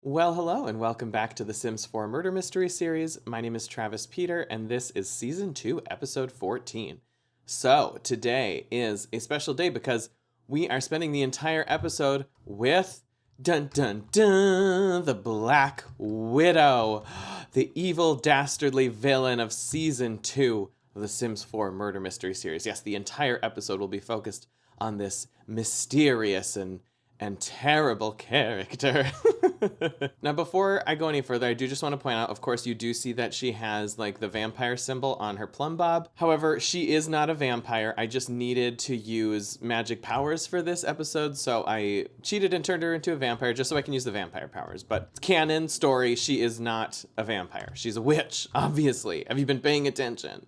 Well, hello, and welcome back to the Sims 4 Murder Mystery Series. My name is Travis Peter, and this is Season 2, Episode 14. So, today is a special day because we are spending the entire episode with, dun dun dun, the Black Widow, the evil, dastardly villain of Season 2 of the Sims 4 Murder Mystery Series. Yes, the entire episode will be focused on this mysterious and terrible character. Now, before I go any further, I do just want to point out, of course, you do see that she has like the vampire symbol on her plumb bob. However, she is not a vampire. I just needed to use magic powers for this episode, so I cheated and turned her into a vampire just so I can use the vampire powers. But canon story, she is not a vampire. She's a witch, obviously. Have you been paying attention?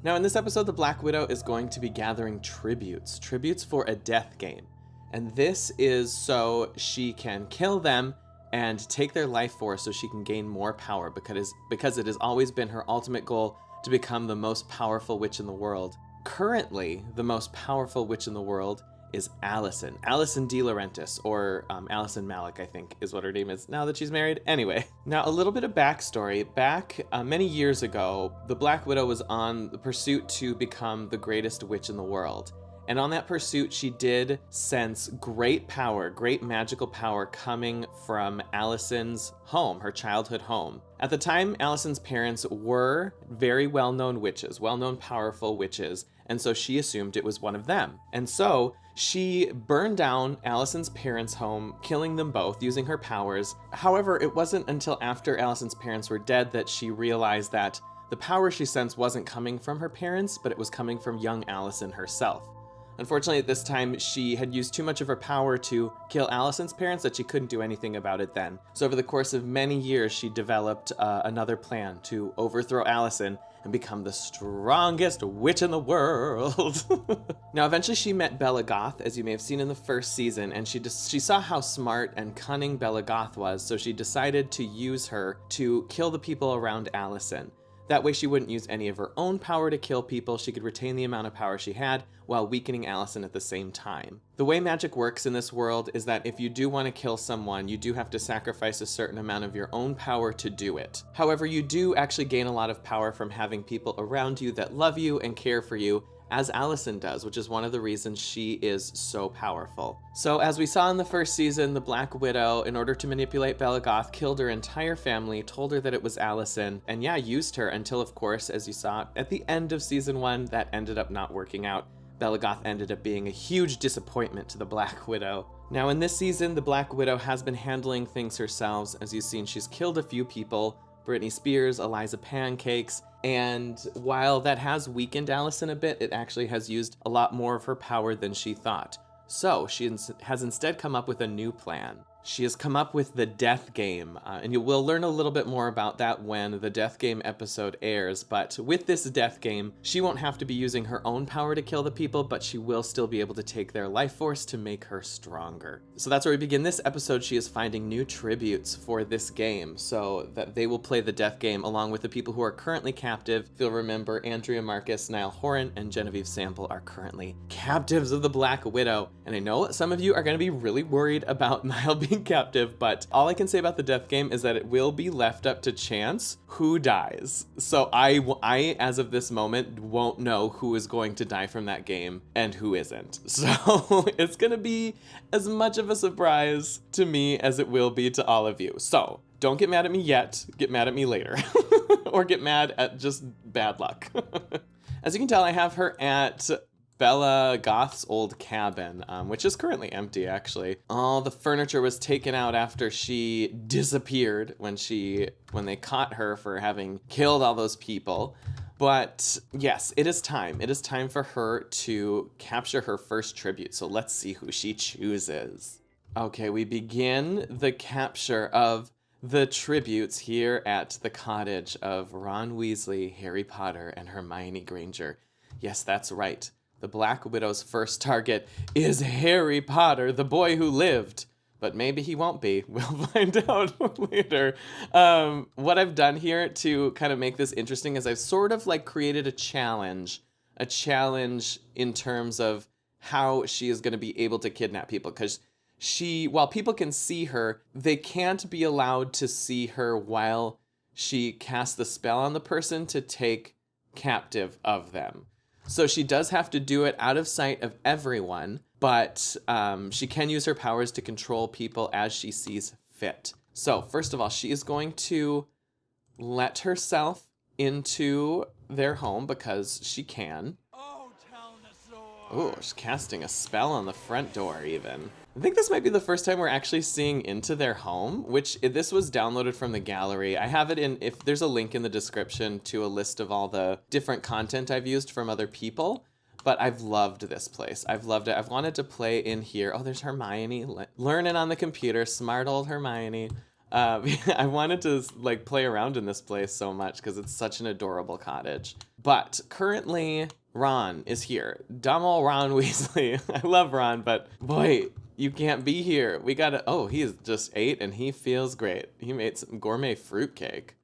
Now, in this episode, the Black Widow is going to be gathering tributes for a death game. And this is so she can kill them and take their life force so she can gain more power because it has always been her ultimate goal to become the most powerful witch in the world. Currently, the most powerful witch in the world is Allison De Laurentiis, or Allison Malik, I think is what her name is now that she's married. Anyway, now a little bit of backstory. Back many years ago, the Black Widow was on the pursuit to become the greatest witch in the world. And on that pursuit, she did sense great power, great magical power coming from Allison's home, her childhood home. At the time, Allison's parents were very well-known witches, well-known powerful witches, and so she assumed it was one of them. And so she burned down Allison's parents' home, killing them both using her powers. However, it wasn't until after Allison's parents were dead that she realized that the power she sensed wasn't coming from her parents, but it was coming from young Allison herself. Unfortunately, at this time, she had used too much of her power to kill Allison's parents that she couldn't do anything about it then. So over the course of many years, she developed another plan to overthrow Allison and become the strongest witch in the world. Now, eventually she met Bella Goth, as you may have seen in the first season, and she saw how smart and cunning Bella Goth was, so she decided to use her to kill the people around Allison. That way she wouldn't use any of her own power to kill people. She could retain the amount of power she had while weakening Allison at the same time. The way magic works in this world is that if you do want to kill someone, you do have to sacrifice a certain amount of your own power to do it. However, you do actually gain a lot of power from having people around you that love you and care for you, as Allison does, which is one of the reasons she is so powerful. So as we saw in the first season, the Black Widow, in order to manipulate Bella Goth, killed her entire family, told her that it was Allison, and yeah, used her until, of course, as you saw at the end of season 1, that ended up not working out. Bella Goth ended up being a huge disappointment to the Black Widow. Now in this season, the Black Widow has been handling things herself. As you've seen, she's killed a few people, Britney Spears, Eliza Pancakes, and while that has weakened Allison a bit, it actually has used a lot more of her power than she thought. So she has instead come up with a new plan. She has come up with the death game, and you will learn a little bit more about that when the death game episode airs. But with this death game, she won't have to be using her own power to kill the people, but she will still be able to take their life force to make her stronger. So that's where we begin this episode. She is finding new tributes for this game so that they will play the death game along with the people who are currently captive. If you'll remember, Andrea Marcus, Niall Horan, and Genevieve Sample are currently captives of the Black Widow. And I know some of you are going to be really worried about Niall being captive, but all I can say about the death game is that it will be left up to chance who dies. So I as of this moment won't know who is going to die from that game and who isn't. So it's gonna be as much of a surprise to me as it will be to all of you. So don't get mad at me yet, get mad at me later. Or get mad at just bad luck. As you can tell, I have her at Bella Goth's old cabin, which is currently empty, actually. All the furniture was taken out after she disappeared when they caught her for having killed all those people. But yes, it is time. It is time for her to capture her first tribute. So let's see who she chooses. Okay, we begin the capture of the tributes here at the cottage of Ron Weasley, Harry Potter, and Hermione Granger. Yes, that's right. The Black Widow's first target is Harry Potter, the boy who lived. But maybe he won't be. We'll find out later. What I've done here to kind of make this interesting is I've sort of like created a challenge in terms of how she is going to be able to kidnap people. Because while people can see her, they can't be allowed to see her while she casts the spell on the person to take captive of them. So she does have to do it out of sight of everyone, but she can use her powers to control people as she sees fit. So first of all, she is going to let herself into their home because she can. Oh, she's casting a spell on the front door even. I think this might be the first time we're actually seeing into their home, which this was downloaded from the gallery. I have it if there's a link in the description to a list of all the different content I've used from other people, but I've loved this place. I've loved it. I've wanted to play in here. Oh, there's Hermione learning on the computer, smart old Hermione. I wanted to like play around in this place so much because it's such an adorable cottage. But currently Ron is here. Dumb old Ron Weasley. I love Ron, but boy, you can't be here. Oh, he's just ate and he feels great. He made some gourmet fruitcake.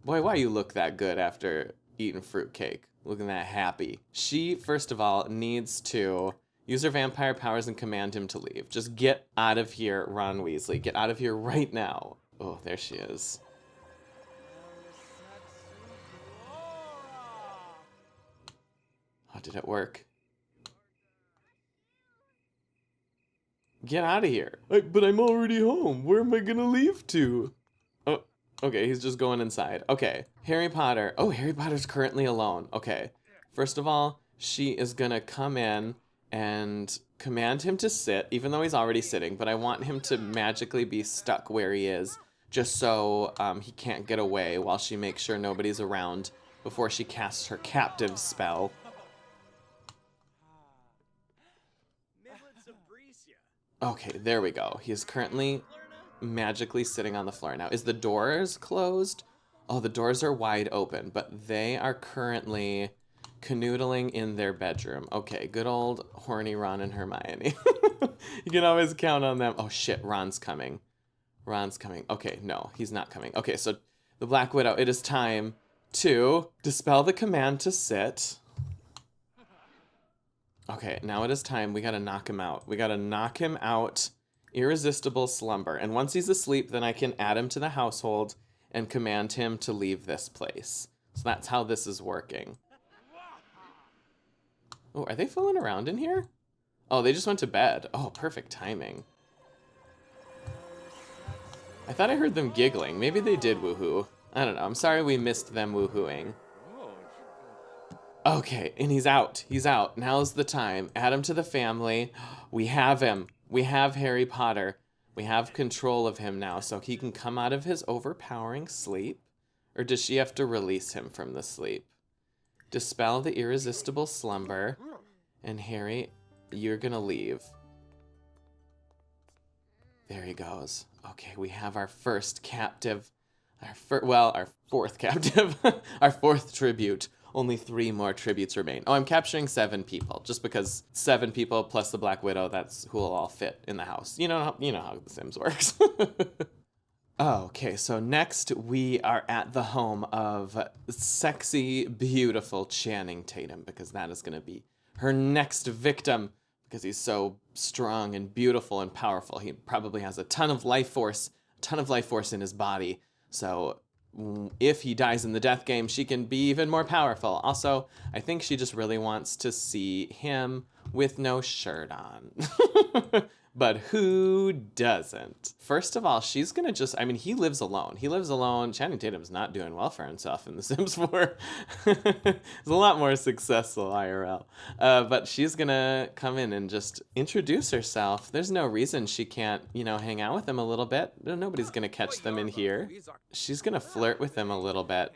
Boy, why you look that good after eating fruitcake? Looking that happy. She, first of all, needs to use her vampire powers and command him to leave. Just get out of here, Ron Weasley. Get out of here right now. Oh, there she is. Oh, did it work? Get out of here. But I'm already home. Where am I gonna leave to? Oh, okay, he's just going inside. Okay, Harry Potter. Oh, Harry Potter's currently alone. Okay, first of all, she is gonna come in and command him to sit, even though he's already sitting, but I want him to magically be stuck where he is, just so he can't get away while she makes sure nobody's around before she casts her captive spell. Okay, there we go. He is currently magically sitting on the floor. Now, is the doors closed? Oh, the doors are wide open, but they are currently canoodling in their bedroom. Okay, good old horny Ron and Hermione. You can always count on them. Oh shit, Ron's coming. Ron's coming. Okay, no, he's not coming. Okay, so the Black Widow, it is time to dispel the command to sit. Okay, now it is time. We gotta knock him out. We gotta knock him out. Irresistible slumber. And once he's asleep, then I can add him to the household and command him to leave this place. So that's how this is working. Oh, are they fooling around in here? Oh, they just went to bed. Oh, perfect timing. I thought I heard them giggling. Maybe they did woohoo. I don't know. I'm sorry we missed them woohooing. Okay, and he's out. He's out. Now's the time. Add him to the family. We have him. We have Harry Potter. We have control of him now, so he can come out of his overpowering sleep. Or does she have to release him from the sleep? Dispel the irresistible slumber. And Harry, you're gonna leave. There he goes. Okay, we have our first captive. Our fourth captive. Our fourth tribute. Only 3 more tributes remain. Oh, I'm capturing 7 people, just because 7 people plus the Black Widow, that's who will all fit in the house. You know how The Sims works. Okay, so next we are at the home of sexy, beautiful Channing Tatum, because that is going to be her next victim, because he's so strong and beautiful and powerful. He probably has a ton of life force in his body. So if he dies in the death game, she can be even more powerful. Also, I think she just really wants to see him with no shirt on. But who doesn't? First of all, she's gonna he lives alone. Channing Tatum's not doing well for himself in The Sims 4. He's a lot more successful IRL. But she's gonna come in and just introduce herself. There's no reason she can't, hang out with him a little bit. Nobody's gonna catch them in here. She's gonna flirt with him a little bit.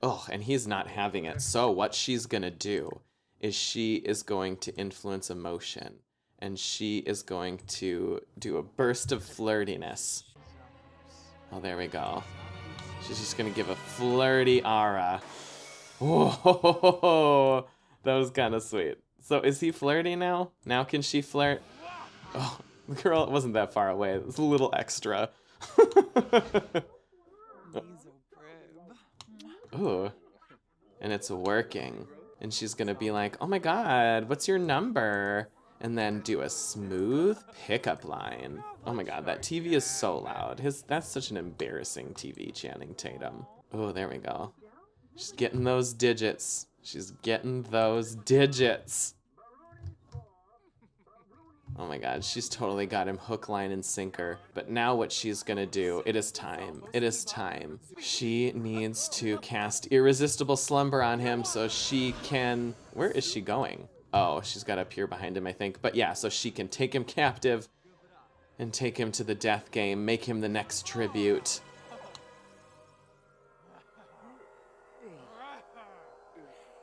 Oh, and he's not having it. So what she's gonna do is she is going to influence emotion. And she is going to do a burst of flirtiness. Oh, there we go. She's just going to give a flirty aura. Whoa, that was kind of sweet. So is he flirty now? Now can she flirt? Oh, the girl wasn't that far away. It was a little extra. Ooh, and it's working. And she's going to be like, oh my God, what's your number? And then do a smooth pickup line. Oh my God, that TV is so loud. That's such an embarrassing TV, Channing Tatum. Oh, there we go. She's getting those digits. She's getting those digits. Oh my God, she's totally got him hook, line, and sinker. But now what she's gonna do, it is time. It is time. She needs to cast Irresistible Slumber on him so she can... Where is she going? Oh, she's got up here behind him, I think. But yeah, so she can take him captive and take him to the death game, make him the next tribute.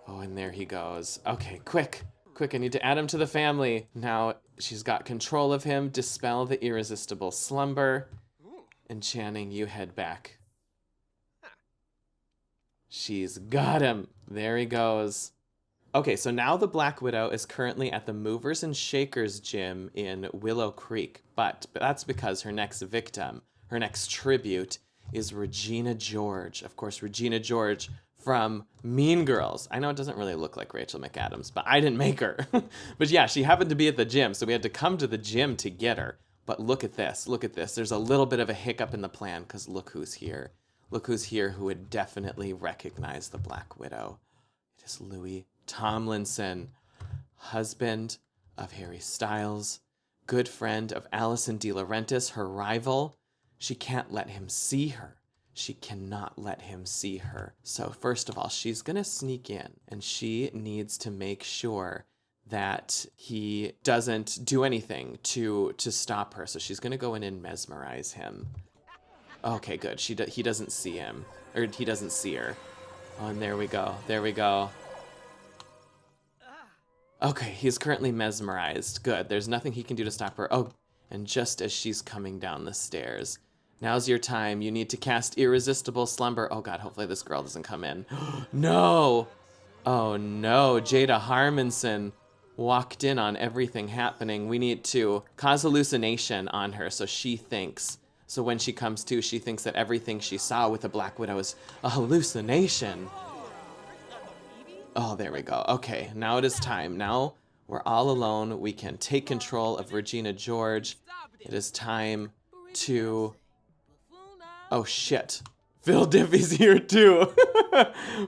Oh, and there he goes. Okay, quick, I need to add him to the family. Now she's got control of him, dispel the irresistible slumber. And Channing, you head back. She's got him. There he goes. Okay, so now the Black Widow is currently at the Movers and Shakers gym in Willow Creek, but that's because her next victim, her next tribute, is Regina George. Of course, Regina George from Mean Girls. I know it doesn't really look like Rachel McAdams, but I didn't make her. But yeah, she happened to be at the gym, so we had to come to the gym to get her. But look at this, look at this. There's a little bit of a hiccup in the plan, because look who's here. Look who's here who would definitely recognize the Black Widow. It is Louis Tomlinson, husband of Harry Styles, good friend of Allison DeLaurentis, her rival. She can't let him see her. She cannot let him see her. So first of all, she's gonna sneak in, and she needs to make sure that he doesn't do anything to stop her. So she's gonna go in and mesmerize him. Okay, good. He doesn't see him, or he doesn't see her. Oh, and there we go. There we go. Okay, he's currently mesmerized. Good. There's nothing he can do to stop her. Oh, and just as she's coming down the stairs, now's your time. You need to cast Irresistible Slumber. Oh God, hopefully this girl doesn't come in. No! Oh no, Jada Harmonson walked in on everything happening. We need to cause hallucination on her so she thinks. So when she comes to, she thinks that everything she saw with the Black Widow is a hallucination. Oh, there we go. Okay, now it is time. Now we're all alone. We can take control of Regina George. It is time to... Oh, shit. Phil Diffie's here, too.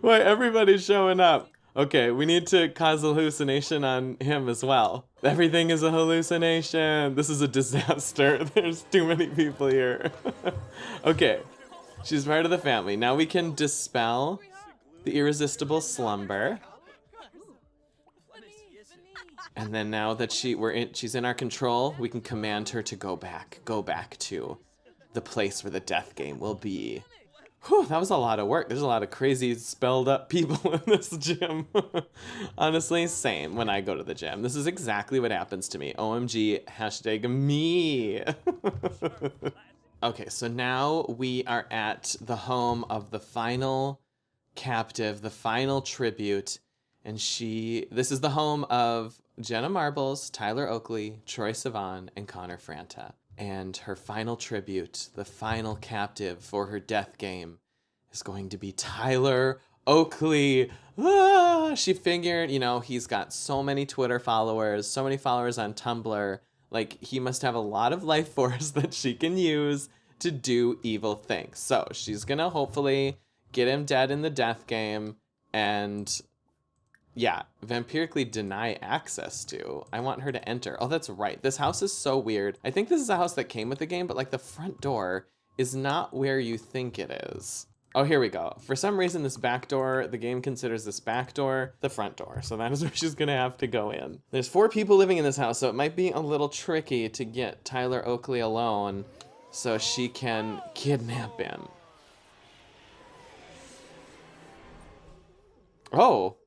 Why, everybody's showing up. Okay, we need to cause hallucination on him as well. Everything is a hallucination. This is a disaster. There's too many people here. Okay, she's part of the family. Now we can dispel the irresistible slumber. And then now that she's in our control, we can command her to go back to the place where the death game will be. Whew, that was a lot of work. There's a lot of crazy spelled up people in this gym. Honestly, same when I go to the gym. This is exactly what happens to me. OMG, hashtag me. Okay, so now we are at the home of the final captive, the final tribute. And this is the home of Jenna Marbles, Tyler Oakley, Troye Sivan, and Connor Franta. And her final tribute, the final captive for her death game, is going to be Tyler Oakley. Ah, she figured, he's got so many Twitter followers, so many followers on Tumblr. Like, he must have a lot of life force that she can use to do evil things. So she's gonna hopefully get him dead in the death game and, yeah, vampirically deny access to. I want her to enter. Oh, that's right. This house is so weird. I think this is a house that came with the game, but like the front door is not where you think it is. Oh, here we go. For some reason, this back door, the game considers this back door the front door. So that is where she's gonna have to go in. There's 4 people living in this house, so it might be a little tricky to get Tyler Oakley alone so she can kidnap him. Oh,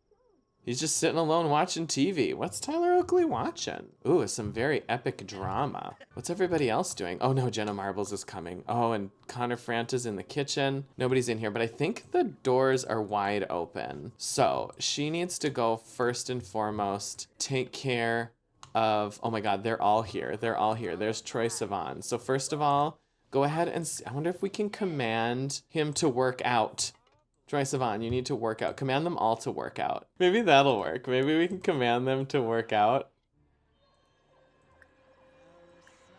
he's just sitting alone watching TV. What's Tyler Oakley watching? Ooh, some very epic drama. What's everybody else doing? Oh no, Jenna Marbles is coming. Oh, and Connor Franta's in the kitchen. Nobody's in here, but I think the doors are wide open. So she needs to go first and foremost, take care of, oh my God, they're all here. They're all here. There's Troye Sivan. So first of all, go ahead and I wonder if we can command him to work out. Troye Sivan, you need to work out. Command them all to work out. Maybe that'll work. Maybe we can command them to work out.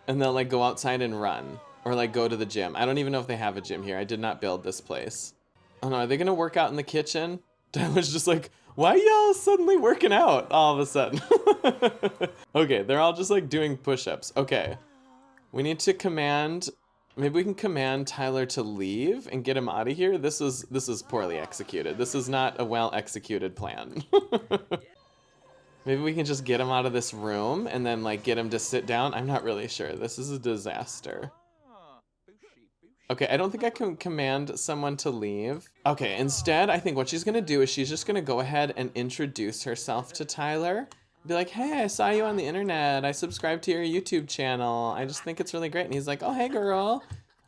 And they'll like go outside and run. Or like go to the gym. I don't even know if they have a gym here. I did not build this place. Oh no, are they gonna work out in the kitchen? Tyler's just like, why y'all suddenly working out all of a sudden? Okay, they're all just like doing push-ups. Okay. We need to command... Maybe we can command Tyler to leave and get him out of here. This is poorly executed. This is not a well-executed plan. Maybe we can just get him out of this room and then like get him to sit down. I'm not really sure. This is a disaster. Okay, I don't think I can command someone to leave. Okay, instead, I think what she's gonna do is she's just gonna go ahead and introduce herself to Tyler. Be like, hey, I saw you on the internet. I subscribed to your YouTube channel. I just think it's really great. And he's like, oh, hey, girl.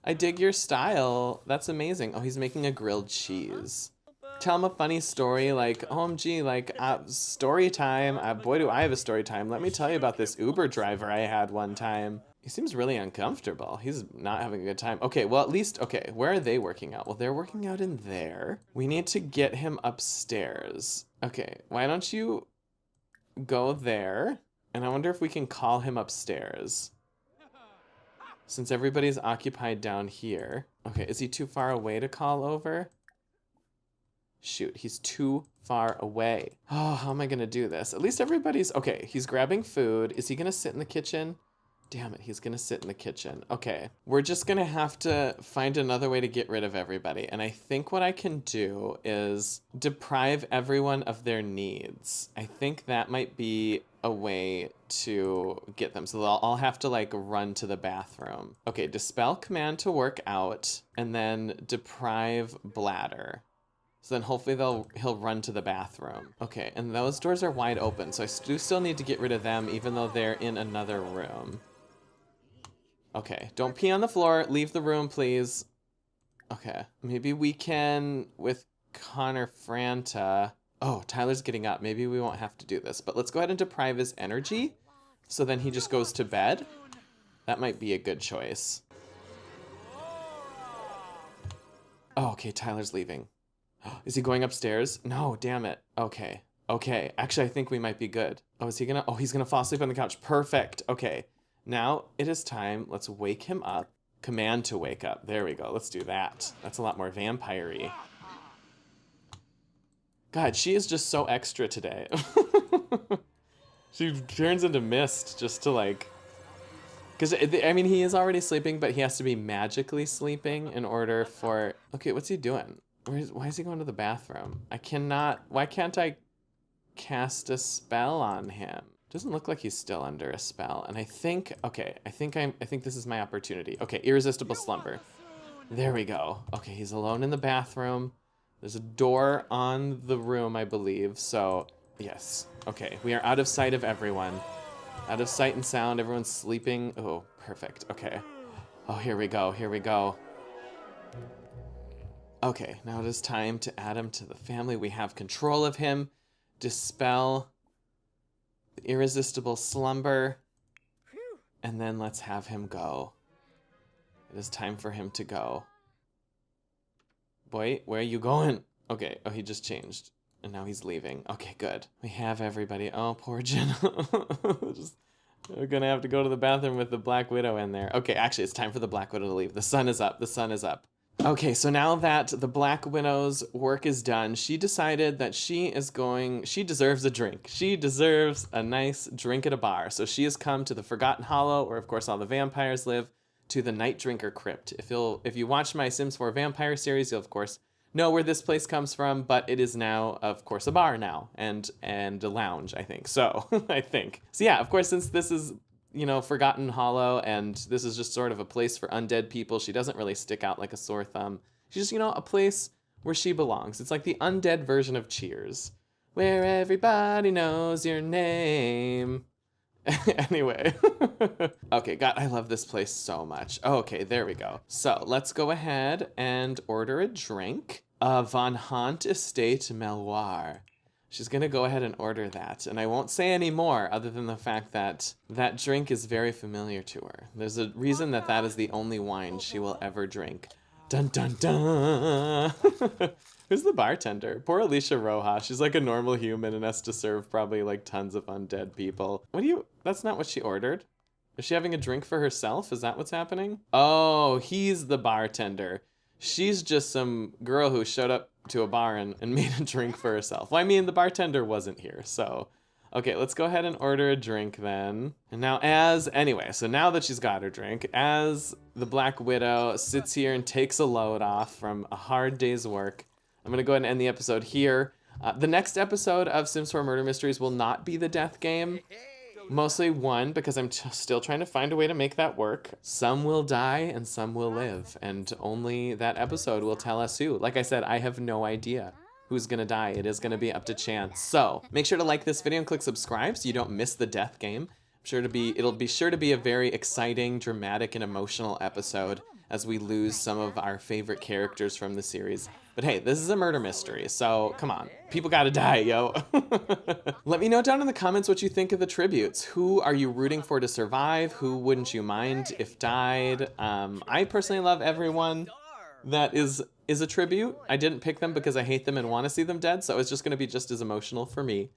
I dig your style. That's amazing. Oh, he's making a grilled cheese. Tell him a funny story like, OMG, like, story time. Boy, do I have a story time. Let me tell you about this Uber driver I had one time. He seems really uncomfortable. He's not having a good time. Okay, well, at least, okay, where are they working out? Well, they're working out in there. We need to get him upstairs. Okay, why don't you... go there, and I wonder if we can call him upstairs. Since everybody's occupied down here. Okay, is he too far away to call over? Shoot, he's too far away. Oh, how am I gonna do this? At least everybody's, okay, he's grabbing food. Is he gonna sit in the kitchen? Damn it, he's gonna sit in the kitchen. Okay, we're just gonna have to find another way to get rid of everybody. And I think what I can do is deprive everyone of their needs. I think that might be a way to get them. So they'll all have to like run to the bathroom. Okay, dispel command to work out and then deprive bladder. So then hopefully he'll run to the bathroom. Okay, and those doors are wide open. So I do still need to get rid of them even though they're in another room. Okay, don't pee on the floor. Leave the room, please. Okay, maybe we can, with Connor Franta... Oh, Tyler's getting up. Maybe we won't have to do this. But let's go ahead and deprive his energy. So then he just goes to bed. That might be a good choice. Oh, okay, Tyler's leaving. Is he going upstairs? No, damn it. Okay, okay. Actually, I think we might be good. Oh, is he gonna... Oh, he's gonna fall asleep on the couch. Perfect. Okay. Now it is time. Let's wake him up. Command to wake up. There we go. Let's do that. That's a lot more vampire-y. God, she is just so extra today. She turns into mist just to like... Because, I mean, he is already sleeping, but he has to be magically sleeping in order for... Okay, what's he doing? Why is he going to the bathroom? I cannot... Why can't I cast a spell on him? Doesn't look like he's still under a spell. And I think... Okay, I think this is my opportunity. Okay, irresistible slumber. There we go. Okay, he's alone in the bathroom. There's a door on the room, I believe. So, yes. Okay, we are out of sight of everyone. Out of sight and sound. Everyone's sleeping. Oh, perfect. Okay. Oh, here we go. Here we go. Okay, now it is time to add him to the family. We have control of him. Dispel the irresistible slumber. And then let's have him go. It is time for him to go. Wait, where are you going? Okay, oh, he just changed. And now he's leaving. Okay, good. We have everybody. Oh, poor Jenna. We're gonna have to go to the bathroom with the Black Widow in there. Okay, actually, it's time for the Black Widow to leave. The sun is up. The sun is up. Okay, so now that the Black Widow's work is done, she decided that she deserves a drink. She deserves a nice drink at a bar. So she has come to the Forgotten Hollow, where of course all the vampires live, to the Night Drinker Crypt. If you watched my Sims 4 Vampire series, you'll of course know where this place comes from, but it is now, of course, a bar now, and a lounge, I think. So, I think. So yeah, of course, since this is, you know, Forgotten Hollow, and this is just sort of a place for undead people, she doesn't really stick out like a sore thumb. She's just, you know, a place where she belongs. It's like the undead version of Cheers, where everybody knows your name. Anyway. Okay, God, I love this place so much. Okay, there we go. So let's go ahead and order a drink. Von Haunt Estate Meloir. She's gonna go ahead and order that. And I won't say any more other than the fact that that drink is very familiar to her. There's a reason that that is the only wine she will ever drink. Dun dun dun! Who's the bartender? Poor Alicia Rojas. She's like a normal human and has to serve probably like tons of undead people. That's not what she ordered. Is she having a drink for herself? Is that what's happening? Oh, he's the bartender. She's just some girl who showed up to a bar and made a drink for herself. Well, I mean, the bartender wasn't here, so. Okay, let's go ahead and order a drink then. And now so now that she's got her drink, as the Black Widow sits here and takes a load off from a hard day's work, I'm gonna go ahead and end the episode here. The next episode of Sims 4 Murder Mysteries will not be the death game. Mostly one, because I'm still trying to find a way to make that work. Some will die and some will live, and only that episode will tell us who. Like I said, I have no idea who's gonna die. It is gonna be up to chance. So make sure to like this video and click subscribe so you don't miss the death game. It'll be sure to be a very exciting, dramatic, and emotional episode as we lose some of our favorite characters from the series. But hey, this is a murder mystery, so come on. People gotta die, yo. Let me know down in the comments what you think of the tributes. Who are you rooting for to survive? Who wouldn't you mind if died? I personally love everyone that is a tribute. I didn't pick them because I hate them and want to see them dead, so it's just gonna be just as emotional for me.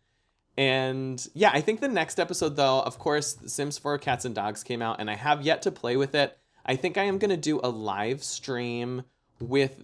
And yeah, I think the next episode though, of course, Sims 4 Cats and Dogs came out and I have yet to play with it. I think I am gonna do a live stream with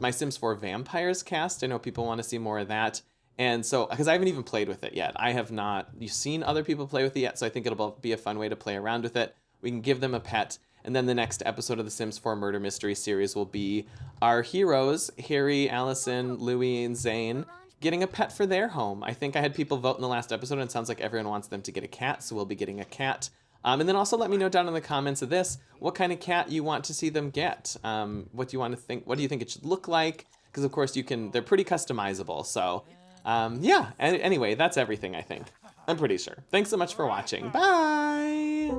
my Sims 4 Vampires cast. I know people want to see more of that. And so, because I haven't even played with it yet. I have not seen other people play with it yet, so I think it'll be a fun way to play around with it. We can give them a pet. And then the next episode of the Sims 4 Murder Mystery series will be our heroes, Harry, Allison, Louie, and Zane, getting a pet for their home. I think I had people vote in the last episode, and it sounds like everyone wants them to get a cat, so we'll be getting a cat. And then also let me know down in the comments of this what kind of cat you want to see them get. What do you want to think? What do you think it should look like? Because of course they're pretty customizable. So yeah. Anyway, that's everything I think. I'm pretty sure. Thanks so much for watching. Bye.